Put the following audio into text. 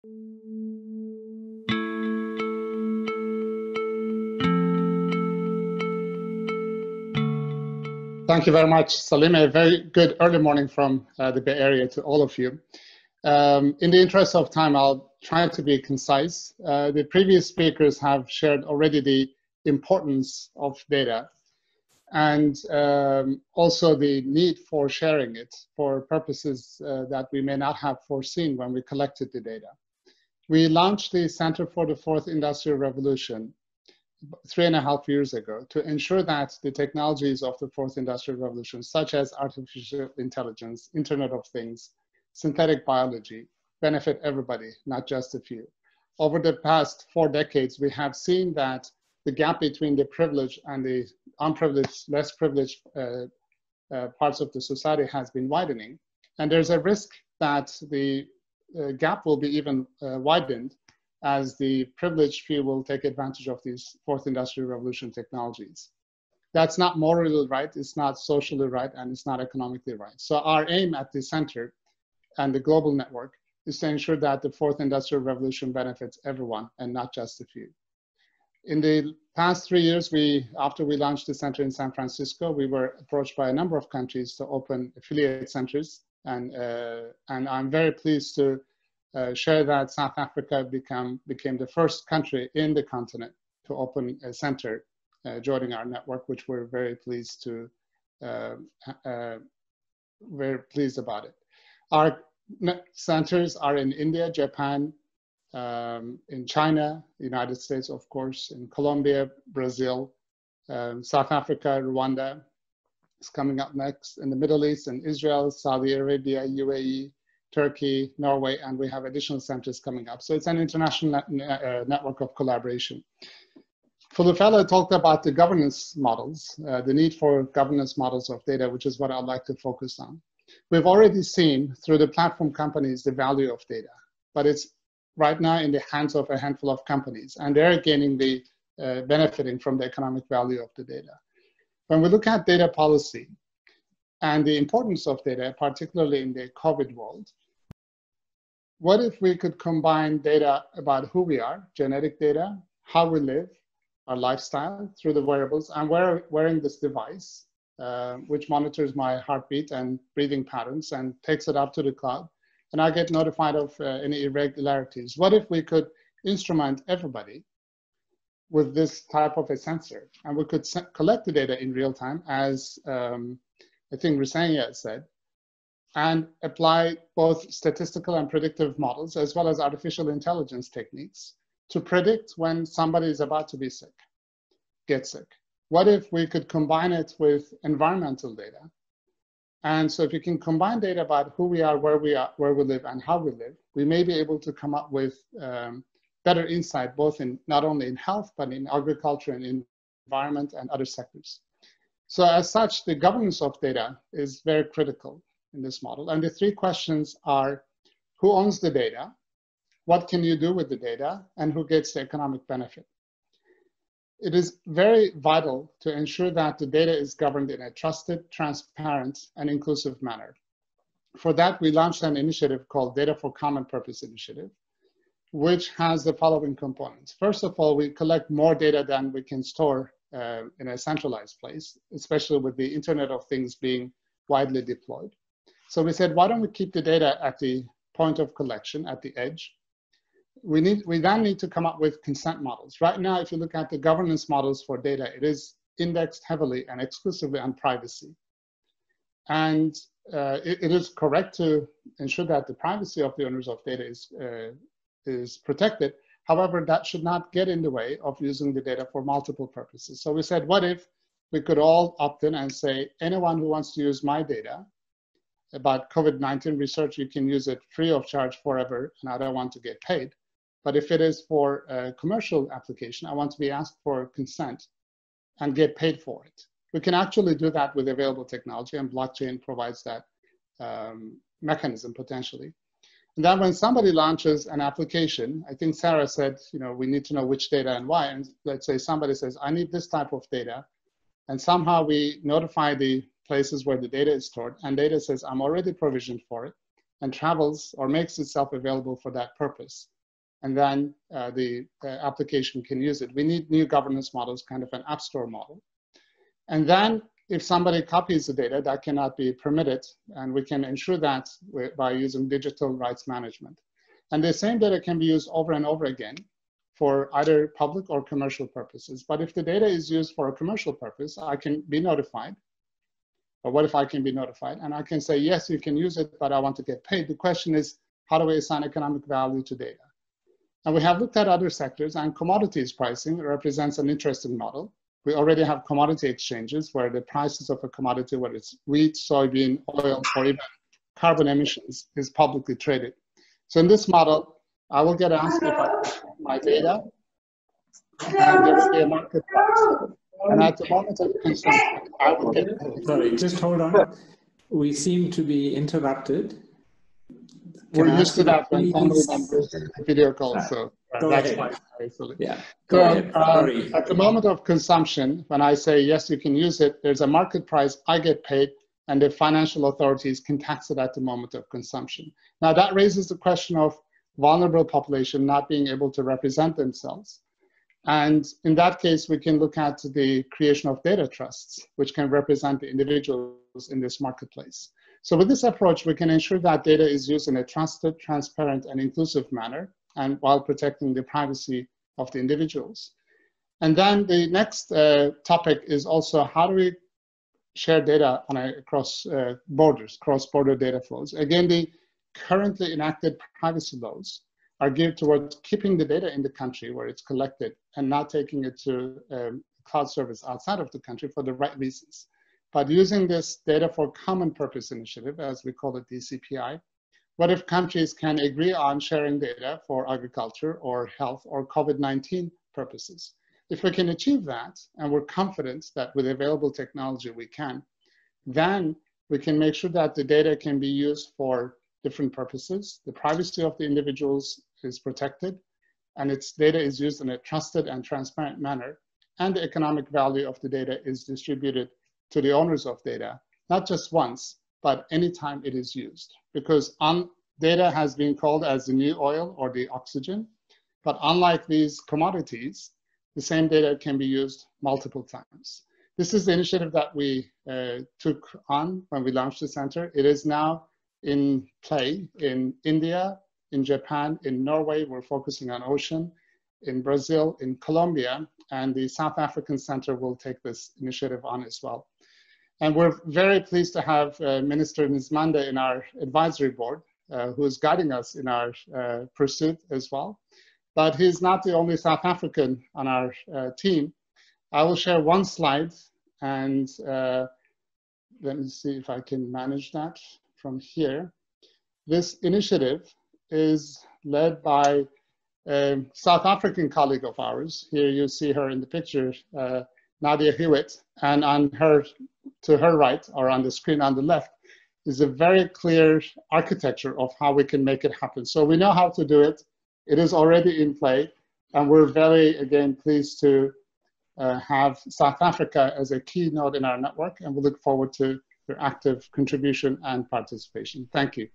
Thank you very much, Salim. A very good early morning from the Bay Area to all of you. In the interest of time, I'll try to be concise. The previous speakers have shared already the importance of data and also the need for sharing it for purposes that we may not have foreseen when we collected the data. We launched the Center for the Fourth Industrial Revolution 3.5 years ago to ensure that the technologies of the Fourth Industrial Revolution, such as artificial intelligence, Internet of Things, synthetic biology, benefit everybody, not just a few. Over the past 4 decades, we have seen that the gap between the privileged and the unprivileged, less privileged parts of the society has been widening. And there's a risk that the gap will be even widened as the privileged few will take advantage of these Fourth Industrial Revolution technologies. That's not morally right, it's not socially right, and it's not economically right. So our aim at the center and the global network is to ensure that the Fourth Industrial Revolution benefits everyone and not just a few. In the past 3 years, after we launched the center in San Francisco, we were approached by a number of countries to open affiliate centers. And I'm very pleased to share that South Africa became the first country in the continent to open a center, joining our network, which we're very pleased about it. Our centers are in India, Japan, in China, United States, of course, in Colombia, Brazil, South Africa, Rwanda is coming up next, in the Middle East, in Israel, Saudi Arabia, UAE, Turkey, Norway, and we have additional centers coming up. So it's an international network of collaboration. Fulufelo talked about the governance models, the need for governance models of data, which is what I'd like to focus on. We've already seen through the platform companies the value of data, but it's right now in the hands of a handful of companies, and they're gaining the benefiting from the economic value of the data. When we look at data policy, and the importance of data, particularly in the COVID world, what if we could combine data about who we are, genetic data, how we live, our lifestyle through the wearables. I'm wearing this device, which monitors my heartbeat and breathing patterns and takes it up to the cloud, and I get notified of any irregularities. What if we could instrument everybody with this type of a sensor, and we could collect the data in real time, as I think Risanya said, and apply both statistical and predictive models, as well as artificial intelligence techniques, to predict when somebody is about to be sick, get sick. What if we could combine it with environmental data? And so if you can combine data about who we are, where we live, and how we live, we may be able to come up with better insight, both in not only in health, but in agriculture and environment and other sectors. So as such, the governance of data is very critical in this model. And the 3 questions are: who owns the data? What can you do with the data? And who gets the economic benefit? It is very vital to ensure that the data is governed in a trusted, transparent, and inclusive manner. For that, we launched an initiative called Data for Common Purpose Initiative, which has the following components. First of all, we collect more data than we can store in a centralized place, especially with the Internet of Things being widely deployed. So we said, why don't we keep the data at the point of collection, at the edge? We then need to come up with consent models. Right now, if you look at the governance models for data, it is indexed heavily and exclusively on privacy. And it is correct to ensure that the privacy of the owners of data is protected. However, that should not get in the way of using the data for multiple purposes. So we said, what if we could all opt in and say, anyone who wants to use my data about COVID-19 research, you can use it free of charge forever, and I don't want to get paid. But if it is for a commercial application, I want to be asked for consent and get paid for it. We can actually do that with available technology, and blockchain provides that mechanism potentially. And then when somebody launches an application, I think Sarah said, we need to know which data and why. And let's say somebody says, I need this type of data. And somehow we notify the places where the data is stored, and data says, I'm already provisioned for it. and travels or makes itself available for that purpose. And then the application can use it. We need new governance models, kind of an app store model. And then if somebody copies the data, that cannot be permitted. And we can ensure that by using digital rights management. And the same data can be used over and over again for either public or commercial purposes. But if the data is used for a commercial purpose, I can be notified. But what if I can be notified? And I can say, yes, you can use it, but I want to get paid. The question is, how do we assign economic value to data? And we have looked at other sectors, and commodities pricing represents an interesting model. We already have commodity exchanges where the prices of a commodity, whether it's wheat, soybean, oil, or even carbon emissions, is publicly traded. So in this model, I will get asked if I put my data, and there will be a market price. And at the moment of consumption, I will get. Sorry, just hold on. We seem to be interrupted. We're used to that when family members video calls, so that's fine. Yeah. So at the moment of consumption, when I say yes, you can use it, there's a market price, I get paid, and the financial authorities can tax it at the moment of consumption. Now that raises the question of vulnerable population not being able to represent themselves. And in that case, we can look at the creation of data trusts, which can represent the individuals in this marketplace. So with this approach, we can ensure that data is used in a trusted, transparent, and inclusive manner, and while protecting the privacy of the individuals. And then the next topic is also how do we share data across borders, cross-border data flows. Again, the currently enacted privacy laws are geared towards keeping the data in the country where it's collected and not taking it to cloud service outside of the country for the right reasons. But using this data for common purpose initiative, as we call it DCPI, what if countries can agree on sharing data for agriculture or health or COVID-19 purposes? If we can achieve that, and we're confident that with available technology we can, then we can make sure that the data can be used for different purposes. The privacy of the individuals is protected, and its data is used in a trusted and transparent manner, and the economic value of the data is distributed to the owners of data, not just once, but anytime it is used. Because data has been called as the new oil or the oxygen, but unlike these commodities, the same data can be used multiple times. This is the initiative that we took on when we launched the center. It is now in play in India, in Japan, in Norway, we're focusing on ocean, in Brazil, in Colombia, and the South African Center will take this initiative on as well. And we're very pleased to have Minister Nzimande in our advisory board, who is guiding us in our pursuit as well. But he's not the only South African on our team. I will share one slide, and let me see if I can manage that from here. This initiative is led by a South African colleague of ours. Here you see her in the picture, Nadia Hewitt, and on her, to her right, or on the screen on the left, is a very clear architecture of how we can make it happen. So we know how to do it. It is already in play, and we're very, again, pleased to have South Africa as a key node in our network, and we look forward to your active contribution and participation. Thank you.